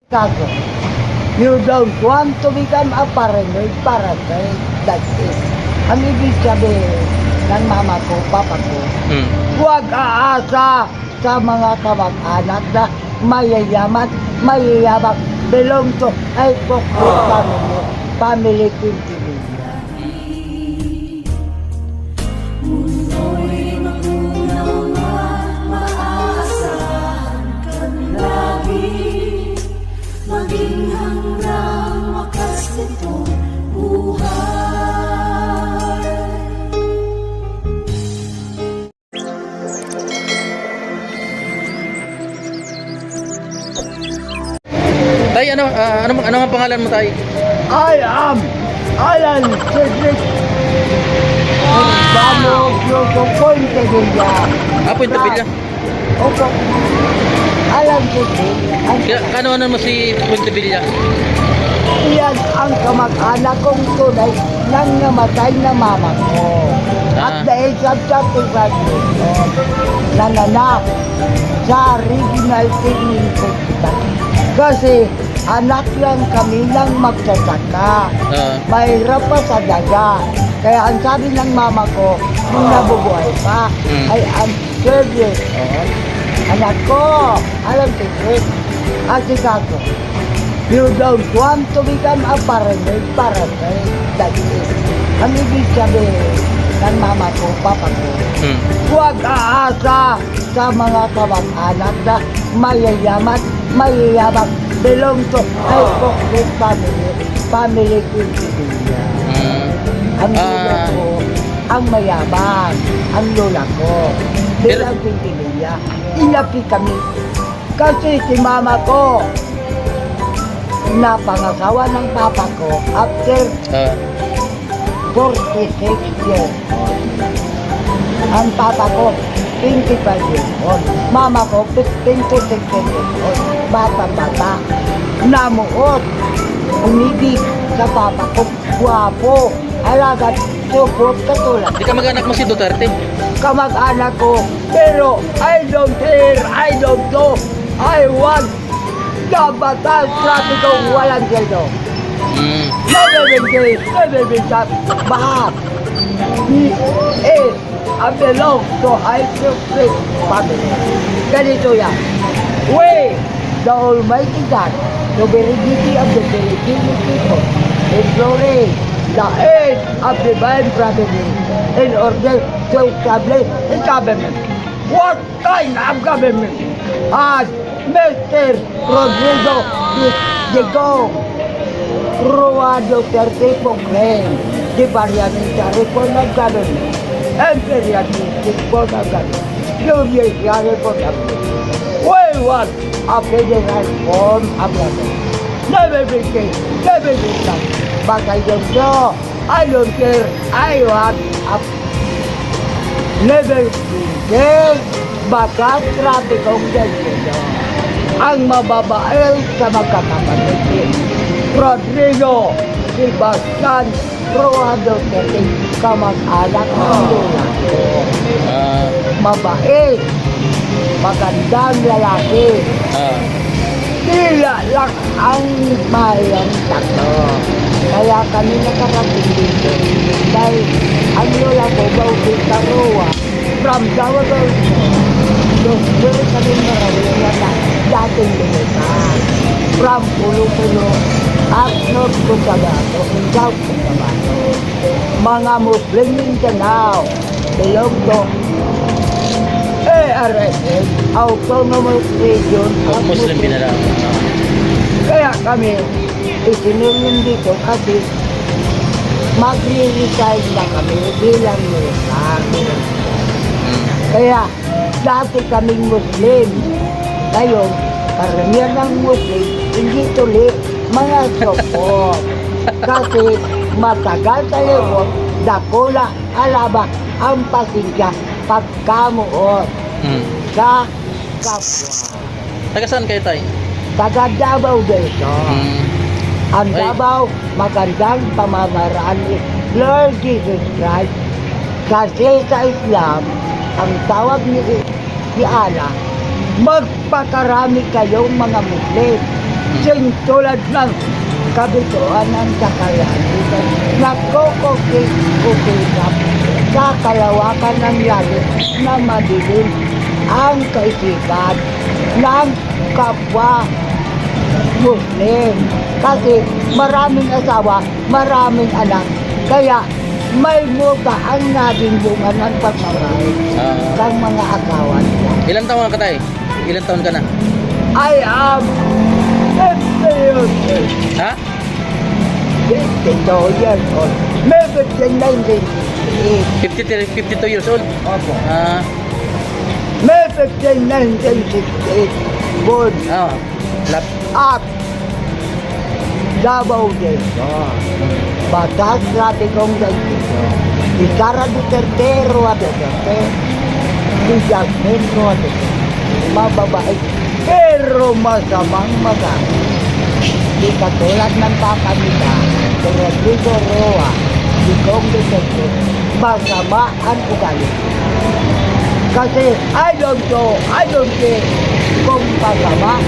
Kaso, you don't want to become a paranoid parasite. That's it. Ang ibig sabihin ng mama ko, papa ko, huwag aasa sa mga kamag-anak na mayayaman, mayayabang, belong to ay family, family continuity. Maging hanggang wakas nitong buhay. Tay, ano ang pangalan mo, Tay? I am Alan Cedric. Vamos, yo soy Puente Villa. Puente Villa. Opo. Alan Cedric. Ano mo si Puente Villa? Iyan ang kamag-anak kong tunay nang namatay na mama ko. At dahil sa graduation, nanganak sa Regional Training Hospital. Kasi anak lang kami ng magsasaka. Mahirap pa sa daga. Kaya ang sabi ng mama ko, nung nabubuhay pa, ay ang service. Anak ko, alam secret. Asikaso, you don't want to become a paranoid parasite. That's it. Ang ibig sabihin ng mama ko, papa ko, huwag aasa sa mga kamag-anak na mayayaman, mayayabang, belong to ay family, family continuity. Ang lola ko, ang mayabang, ang lola ko, bilang pintiluya, inapi kami. Kasi si mama ko, napangasawa ng papa ko after 46 years old. Ang papa ko, 25 years old. Mama ko, 26 years old. Bata-bata. Namuot. Umibig sa papa ko. Guwapo. Alagat. Support katulad. Di ka mag-anak mo si Duterte? Kamag-anak ko. Pero I don't care. I don't know. I want the batas trapiko walang geldo. Never been gay. Never been shot. Bahag. He is a belong to high secret family. Ganito yan. We, the Almighty God, the veridity of the veridity people, imploring the aid of divine providence in order to establish a government. What kind of government has Mr. Rodrigo Diego Rua Duterte proclaimed the parliamentary form of government, imperialistic form of government, judiciary form of government? We want a federal form of government. Never been case, never been done. But I don't know, I don't care, I want a never been case, bakat trapikong ganito. Ang mababae sa magkakapatid. Rodrigo Sebastian Roa Duterte, kamag-anak ng lola ko. Mabait, magandang lalaki. Sila lang ang mayang tatlo. Kaya kami nakarating dito. Dahil ang lola ko, Bautista Roa, from Davao, doon kami marawin na dating lumitan. From Pulo-Pulo at North Cotabato, South Cotabato. Mga Muslim Mindanao, belong to ARSN, Autonomous Region of Muslim Mindanao. Kaya kami isinilin dito kasi magre-resign na kami bilang militar. Kaya dati kaming Muslim. Ngayon, karamihan ng Muslim, hindi tuloy mga support. Kasi matagal tayo dakula, alaba, ang pasingka, pagkamuot sa kapwa. Taga saan kayo, Tay? Taga Davao dito. Ang Davao, magandang pamamaraan ni Lord Jesus Christ. Kasi sa Islam, ang tawag ni Allah, magpakarami kayong mga Muslim. Sing tulad ng kabituan ng kakayan dito. Nagkukukilap sa kalawakan ng langit na madilim ang kaisipan ng kapwa Muslim. Kasi maraming asawa, maraming anak. Kaya may muta ang naging bunga ng pagmamahal ng mga akawan niya. Ilan taon ka, tay? Ilan taon ka na? I am 50 years old. Ha? 52 years old. May 1968. 52 years old? Opo. Ah, May 1968. Born lap. at Davao del Sur. Batas Raticong del Sur. Si Sara Duterte, Rua Duterte. Si Jasmine Rua Duterte. Mababait. Pero masamang magaling. Di katulad ng papa nila, si Rodrigo Roa, si Kong Duterte. Masama ang ugali. Kasi I don't care kung masama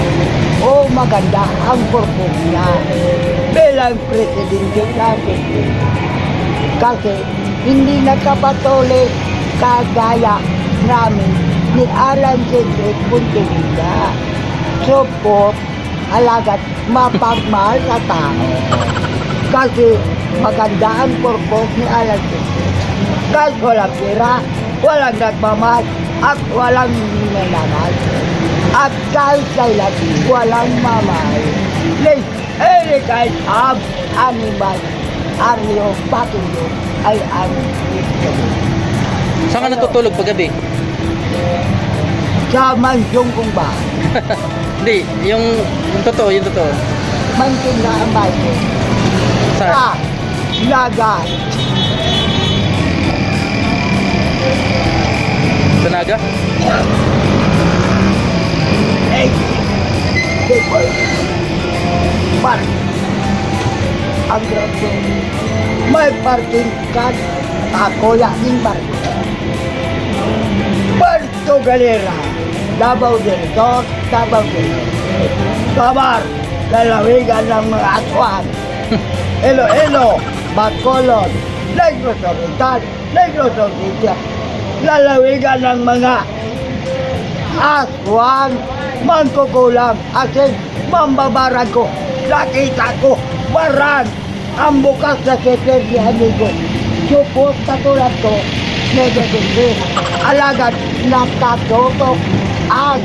o maganda ang purpose niya bilang presidente natin. Kasi hindi nakapatuloy kagaya namin ni Alan Cedric Puntevilla. Support, alagat, mapagmahal sa tao. Kasi maganda ang purpose ni Alan Cedric. Kahit walang pera, walang nagmamahal, at walang minamahal. At kahit kailan, walang mamahal. Please, any kind of animal, aryo, patulo, ay ang ito. Saan ka natutulog paggabi? Sa mansyong kong ba? Hindi, yung totoo, yung totoo. Mansyong na ang bayo. Sa Saan? lagat. Sa Naga? Eh, people. Park. Ang grabe. May parking card. Ako yaking parking. Puerto Galera. Davao del Sur, Davao del Sur. Samar. Lalawigan ng mga aswan. Iloilo. Bacolod. Negros Oriental. Negros Oriental. Lalawigan ng mga aswan. Mangkukulam. Asin, mambabarang ko. Nakita ko. Barang. Ang bukas na seterdihan ko. Supot katulad ko. Negative. Alagad nakatutok ang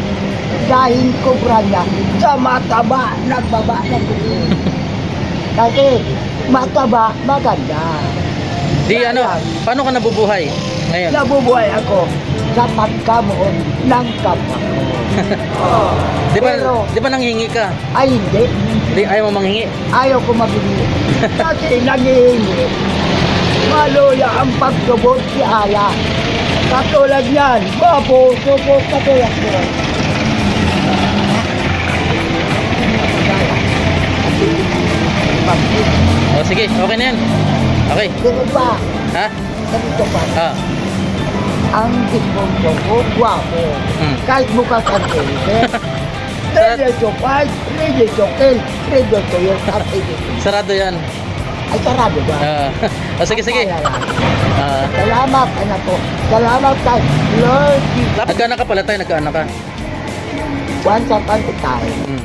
dahil kubra niya sa mataba. Nagbaba na kulit. Kasi mataba maganda. Di ano, paano ka nabubuhay ngayon? Nabubuhay ako sa pagkamuon ng kapwa ko. Pero- Di ba nanghingi ka? Ay hindi. Di ayaw mo manghingi? Ayaw ko mabili. Kasi nangihingi. Maluya ang pagtubot si Aya. Katulad yan. Bapo, tubot katulad ko. O sige, okay na yan. Okay. Ganito pa. Ha? Ganito pa. Ah. Ang disponso ko, guwapo. Kahit bukas ang tele. Ready to fight, ready to kill, ready to use at editing. Sarado yan. Ay, sarado ba? O sige, sige. Ah. Salamat, anak ko. Salamat kay Lord Jesus. Nagkaanak ka pala tayo, nagkaanak ka. Once upon a time, Mm.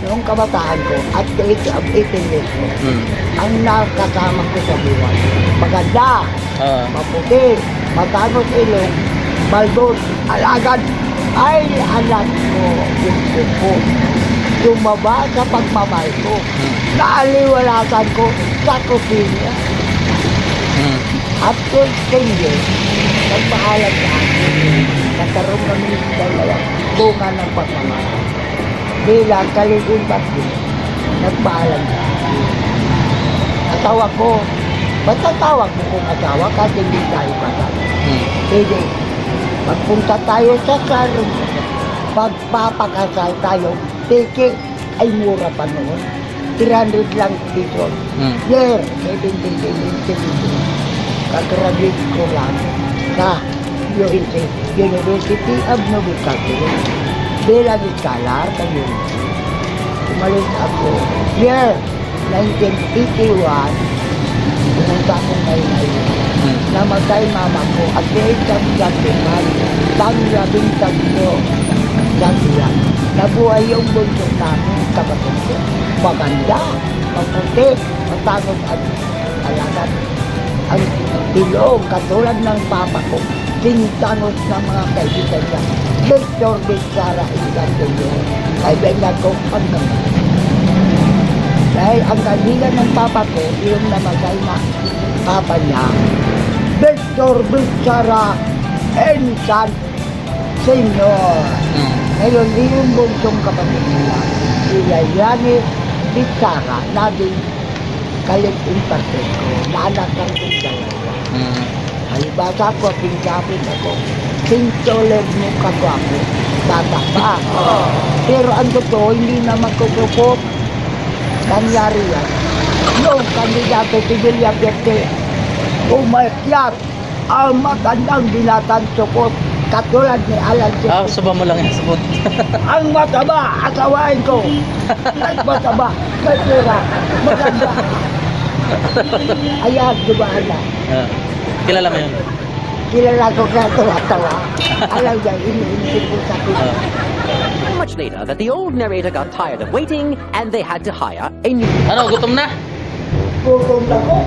noong kabataan ko, at the age of 18 years old, Mm. ang nakasama ko sa buwan, maganda, Ah. maputi, matangos ilong, balbon, alagad, ay anak ko, gusto ko. Tumaba sa pagmamahal ko. Naaliwalasan ko sa kusina. Mm. At 10 years, nagpaalam sa akin. Nagkaroon kami ng dalawa bunga ng pagmamahal. Bilang kaligubat din, nagpaalam sa akin. Asawa ko, basta tawag mo kung asawa kasi hindi tayo kasal. Mm. Sige, magpunta tayo sa salon. Pagpapakasal tayo, ticket ay mura pa noon. 300 lang pesos. Mm. Year, 1770. Kagraduate ko lang sa UNC, University of Nova Scotia. Bilang scholar sa UNC. umalis ako. Year 1981, pumunta akong Maynay. Namatay mama ko at kahit kami gatiman, pang-labing tatlo gatilan. Nabuhay yung bunso namin, kapatid ko. Maganda, maputi, matangos at alagat. Ang ilong, katulad ng papa ko, tinitangos ng mga kaibigan niya. Victor Vizcara, isang tulong. Kaibigan ko ang naman. Dahil ang kaibigan ng papa ko, yung namatay na papa niya, Victor Vizcara and San Senyor. Ngayon, yung buntong kapatid nila, si Yayani Vizcara, naging kalit-in parte ko, na anak ng kong dalawa. Halibasa ko, pinsapin ako, pinsolid mo kako ako, bata pa. Pero ang totoo, hindi na magkukrupot. Nangyari yan. Yung kandidato si Villagete, umakyat ang matandang binatang sukot, katulad ni Alan Sipot. Suba mo lang yung sabot. Ang mataba, asawain ko. Mataba, may pera, maganda. Ayan, diba Alan? Kilala mo yun? Kilala ko kaya tawa-tawa. Alam niya, iniisip ko sa akin. Much later, that the old narrator got tired of waiting and they had to hire a new. Ano, gutom na? Gutom na ko.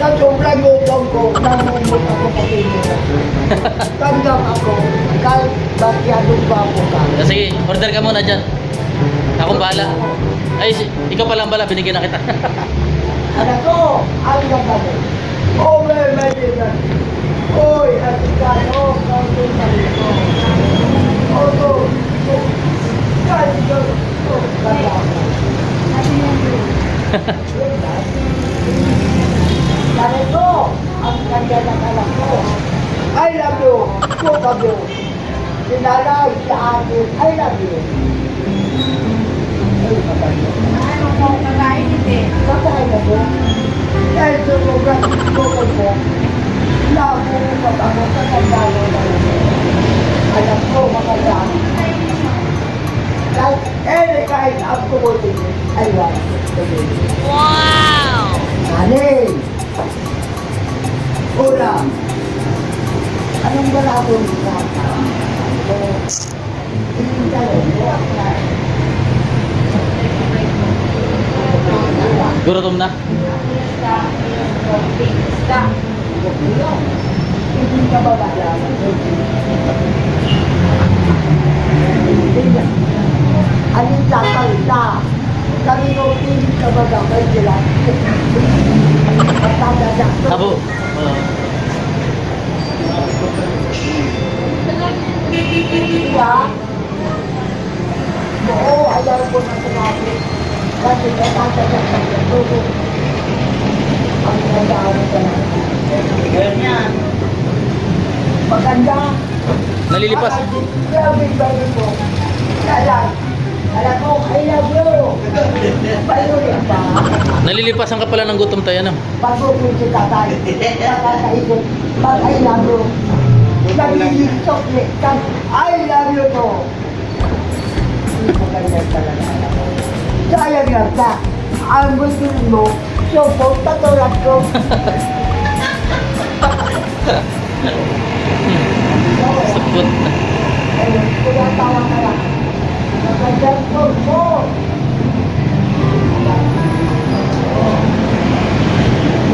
Sa sobrang gutom ko, namumot ako sa pinira. Tanggap ako, kahit bakyadong babo ka. Sige, order ka muna dyan. Akong bahala. Ay, ikaw pa lang bala, binigyan na kita. Anak ko, ang ganda mo. Oh, may digan. Oy, atikano, kaunti sa ito. Oto, kahit ito, ganda mo. Ganito, ang ganda ng anak ko. I love you, both of you. Sinalay sa akin, I love you. Ano mo kakain hindi? Kakain na po. Dahil sa sobrang tukod mo, nabukat ako sa kandalo na yun. Alam ko, makasama. Like any kind of commodity, I want to do. Wow! Kanin! Ulam! Anong balabong sa Gutom na? Hindi ka ba malaman? Anong tatalita? Sabi ko, hindi ka ba gamay sila? Abo. Diba? Oo, ayaw ko na sinabi. Kasi natatagal sa ito. Ang nagdaan ka na. Ganyan. Maganda. Nalilipas. Grabe ba ito? Alam mo, I love you. Paluya pa. Nalilipasan ka pala ng gutom tayo, ano? Bago ko si tatay. Nakakaisip. Pag I love you. Nagilisok ni. I love you to. Hindi ko ganyan talaga. Sayang nga ka. Ang gusto mo, support patulad ko. Sapot. Ayun, kaya tawa ka lang. Naka-cellphone mo.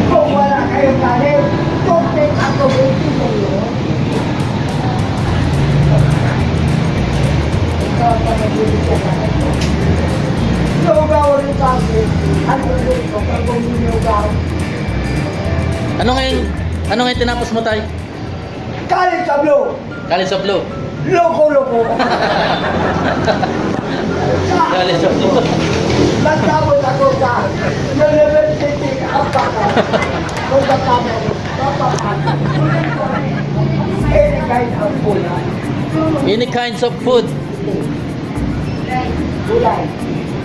Kung wala kayong galing, tuktik ako waiting mo yun. Ikaw pa nabibigyan ka na ito. Lugaw rin sa akin. Ano rin ko pag lugaw? Ano ngayon tinapos mo tayo? Kalit sa blue. Kalis of Blue. Loko-loko. Kalis of Blue. Nagtapos ako sa University of Baka. Kung kasama ko, papakan. Any kind of food. Any kinds of food? Gulay.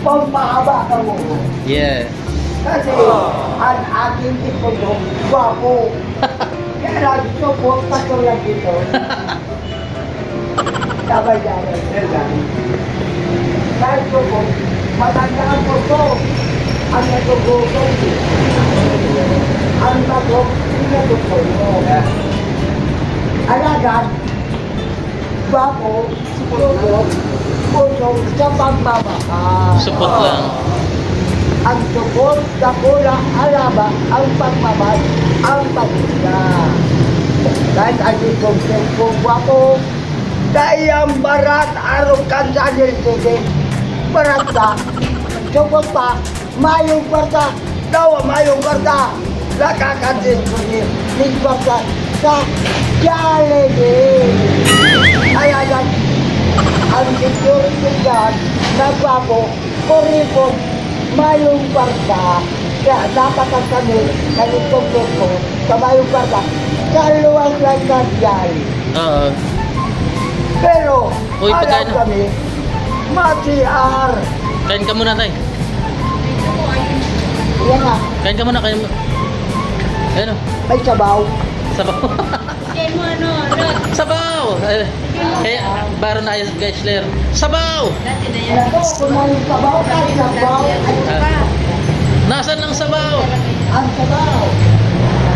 Pampahaba ka mo. Yeah. Kasi ang aking tipo gwapo. Kaya lang, support patulad dito. Sabay dyan. Kahit support, Maganda ang puso. Ang natugugong. Ang bagong pinatugong mo. Alagad, bako, tugong, puso sa pagmamahal. Support lang. Ang tugong, dakula, alaba, ang pagmamahal, ang pagkita. Kahit ating kong bako, dahil ang barat araw kansanil sige. Barat ka, tugong pa, mayong barta, dawa mayong barta. Nakakasin ko niya, nagbarta sa Jollibee. Ayan, ang security guard, nagbago, kuripon, mayong barta. Kaya napakasanil, nalitong ko, sa mayong barta, kaluwang lang ng Jollibee. Oo. Pero, Uy, alam pagkain. kami, matiar. Kain ka muna, tay. Yan nga, Kain ka muna, kain mo. Ayun o. may sabaw. Sabaw. Yan mo ano, look. Sabaw! Kaya, baro na ayos, guys, Lair. Sabaw! Dati na yan. Alam ko, kung may sabaw ka, sabaw. Ah. Nasaan ang sabaw? Ang sabaw.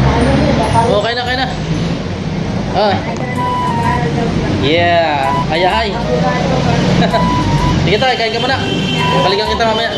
Ano yun, nakalimutan. Okay na, kain na. Ah. Yeah. Ayahay. Sige tayo, kain ka muna. Balikan kita mamaya.